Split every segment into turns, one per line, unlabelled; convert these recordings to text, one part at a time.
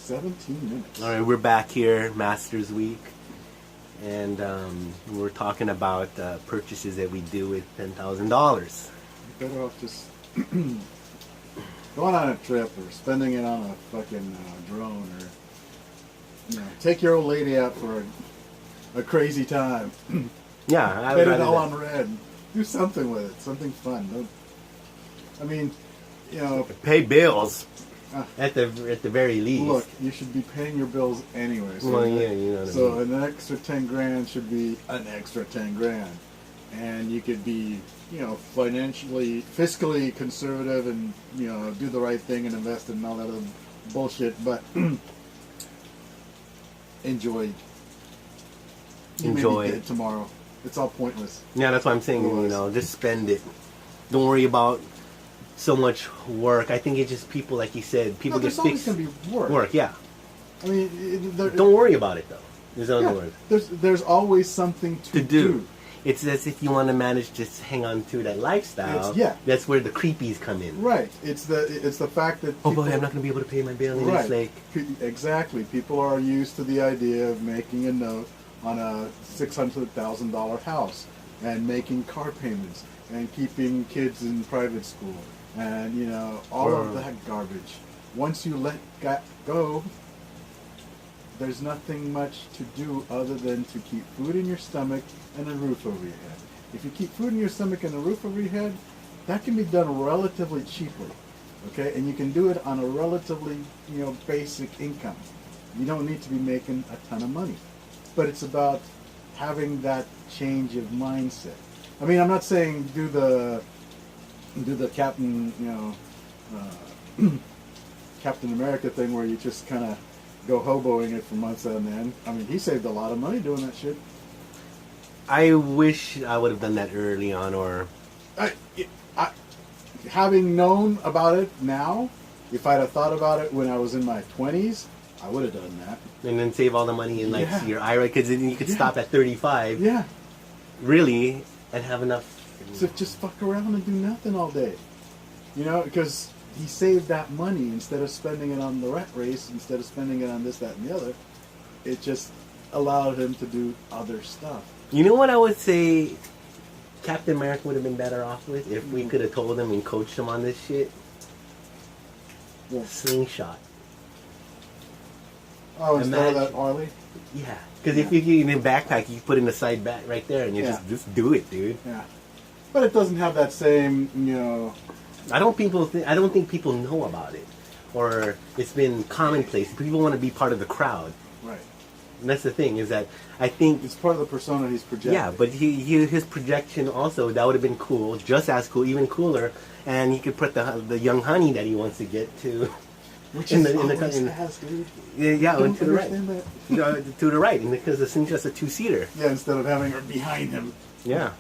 17 minutes.
All right, we're back here, Masters Week, and we're talking about purchases that we do with $10,000.
You're better off just going on a trip or spending it on a fucking drone, or take your old lady out for a crazy time.
Yeah, I
Put it all on red. Do something with it, something fun.
pay bills at the very least.
Look, you should be paying your bills anyway. So
Well, yeah, you know what I
So
mean.
an extra 10 grand should be an extra 10 grand, and you could be, financially, fiscally conservative, and do the right thing and invest in all that other bullshit. But enjoy. You may be dead tomorrow. It's all pointless.
Yeah, that's what I'm saying.
Otherwise.
Just spend it. Don't worry about so much work. I think it's just people, like you said, people
there's
get
always
fixed.
going to be work.
Work, yeah.
I mean,
Don't worry about it though. There's other words
there's always something to do.
It's as if you want to manage to hang on to that lifestyle. That's where the creepies come in.
Right. It's the fact that
Oh boy, I'm not going to be able to pay my bill. And it's like,
exactly. People are used to the idea of making a note on a $600,000 house and making car payments and keeping kids in private school and all of that garbage. Once you let go, there's nothing much to do other than to keep food in your stomach and a roof over your head. If you keep food in your stomach and a roof over your head, that can be done relatively cheaply, okay? And you can do it on a relatively, basic income. You don't need to be making a ton of money. But it's about having that change of mindset. I mean, I'm not saying do the Captain, Captain America thing where you just kind of go hoboing it for months on end. I mean, he saved a lot of money doing that shit.
I wish I would have done that early on, or
having known about it now, if I'd have thought about it when I was in my 20s, I would have done that.
and then save all the money in your IRA, because then you could stop at 35.
Yeah.
Really, and have enough.
So just fuck around and do nothing all day. Because he saved that money instead of spending it on the rat race, instead of spending it on this, that, and the other. It just allowed him to do other stuff.
You know what I would say Captain America would have been better off with if we could have told him and coached him on this shit?
Yeah.
Slingshot.
Oh, instead of that Harley?
Yeah. Because if you in a backpack, you put in the side back right there, and you just do it, dude.
Yeah. But it doesn't have that same,
I don't think people know about it, or it's been commonplace. People want to be part of the crowd.
Right.
And that's the thing, is that I think
it's part of the persona he's projecting.
Yeah, but his projection also, that would have been cool, just as cool, even cooler. And he could put the young honey that he wants to get to.
Which is always has, dude.
Yeah, to the right.
That.
To the right, and because it's just a two-seater.
Yeah, instead of having her behind him.
Yeah.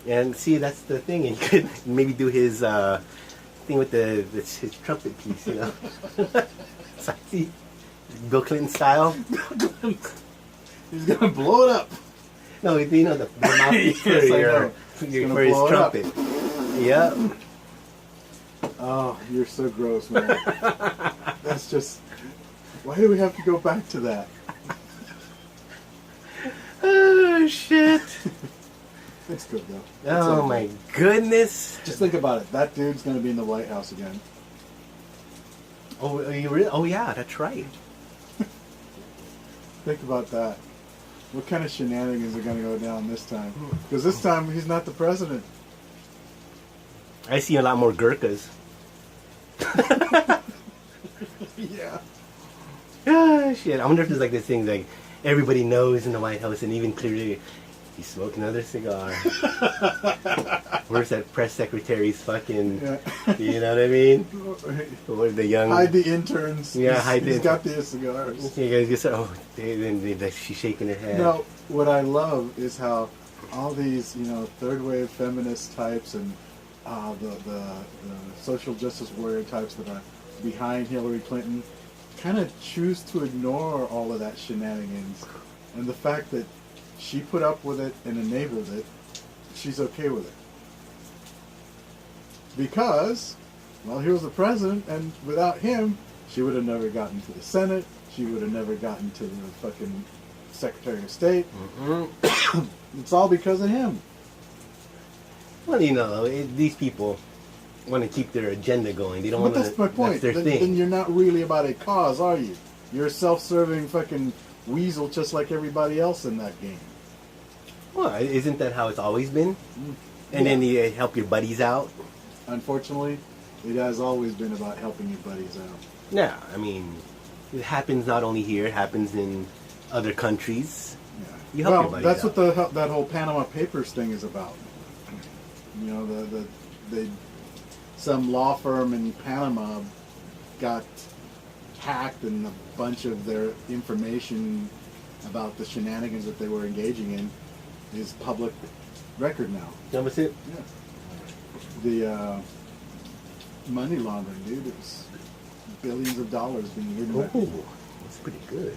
And see, that's the thing. And you could maybe do his thing with his trumpet piece, So I see Bill Clinton style.
He's gonna blow it up.
No, the mouthpiece for his trumpet. Yep.
Oh, you're so gross, man. That's just... Why do we have to go back to that?
Oh, shit.
It's good, though.
Oh, my goodness.
Just think about it. That dude's going to be in the White House again.
Oh, are you really? Oh, yeah, that's right.
Think about that. What kind of shenanigans are going to go down this time? Because this time, he's not the president.
I see a lot more Gurkhas.
Yeah.
Ah, shit. I wonder if there's like this thing like everybody knows in the White House, and even clearly, he smoked another cigar. Where's that press secretary's fucking? Yeah. You know what I mean? Or the young.
Hide the interns.
Yeah, hide the.
He's got the cigars.
You guys just she's shaking her head.
No, what I love is how all these third wave feminist types and the social justice warrior types that are behind Hillary Clinton kind of choose to ignore all of that shenanigans, and the fact that she put up with it and enabled it, she's okay with it. Because, well, he was the president, and without him, She would have never gotten to the Senate. She would have never gotten to the fucking Secretary of State. It's all because of him.
Well, you know, these people want to keep their agenda going. They don't
But
want to.
that's my point.
That's their
Then
thing.
you're not really about a cause, are you? You're a self-serving fucking weasel just like everybody else in that game.
Well, isn't that how it's always been? And then you help your buddies out.
Unfortunately, it has always been about helping your buddies out.
Yeah, I mean, it happens not only here; it happens in other countries.
Yeah.
You help your buddies
that's
out.
what that whole Panama Papers thing is about. You know, some law firm in Panama got hacked, and a bunch of their information about the shenanigans that they were engaging in is public record now.
That was it.
Yeah. The money laundering, dude. It was billions of dollars being hidden.
Oh, that's pretty good.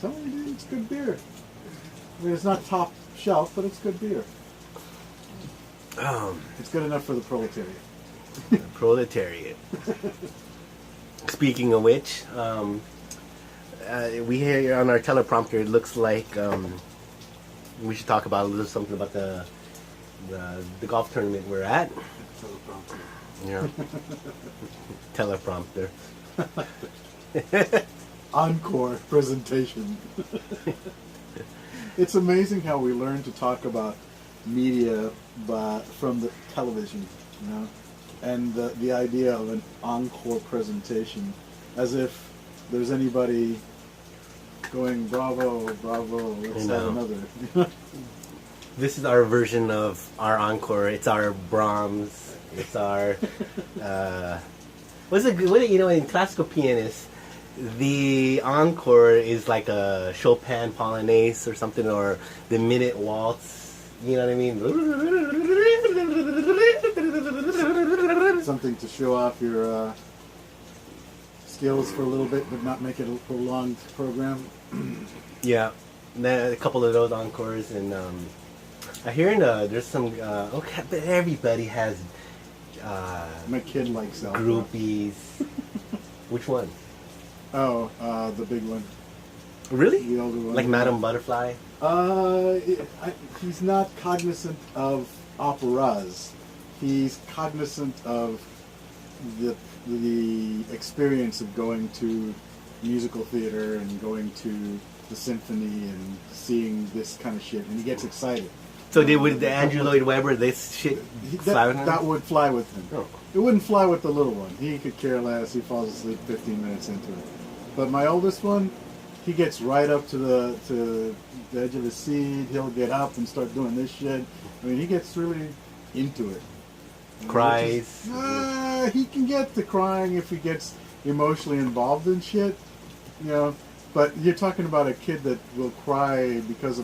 Tell me, dude, it's good beer. I mean, it's not top shelf, but it's good beer. It's good enough for the proletariat.
Proletariat. Speaking of which, we hear on our teleprompter. It looks like we should talk about a little something about the golf tournament we're at. Yeah. Teleprompter.
Encore presentation. It's amazing how we learn to talk about media from the television, you know, and the idea of an encore presentation, as if there's anybody going bravo, bravo, let's have another.
This is our version of our encore. It's our Brahms. It's our what you know, in classical pianists, the encore is like a Chopin Polonaise or something, or the minute waltz. You know what I mean?
Something to show off your skills for a little bit, but not make it a prolonged program.
Yeah, a couple of those encores, and I hear there's some. Okay, but everybody has
My kid likes that.
groupies. Which one?
Oh, the big one.
Really?
The older one.
Like Madame Butterfly?
He's not cognizant of operas. He's cognizant of the experience of going to musical theater and going to the symphony and seeing this kind of shit, and he gets excited.
So would the Andrew Lloyd Webber, this shit fly with him?
That would fly with him.
Oh.
It wouldn't fly with the little one. He could care less. He falls asleep 15 minutes into it. But my oldest one, he gets right up to the edge of his seat. He'll get up and start doing this shit. I mean, he gets really into it.
Cries.
He can get to crying if he gets emotionally involved in shit, you know. But you're talking about a kid that will cry because of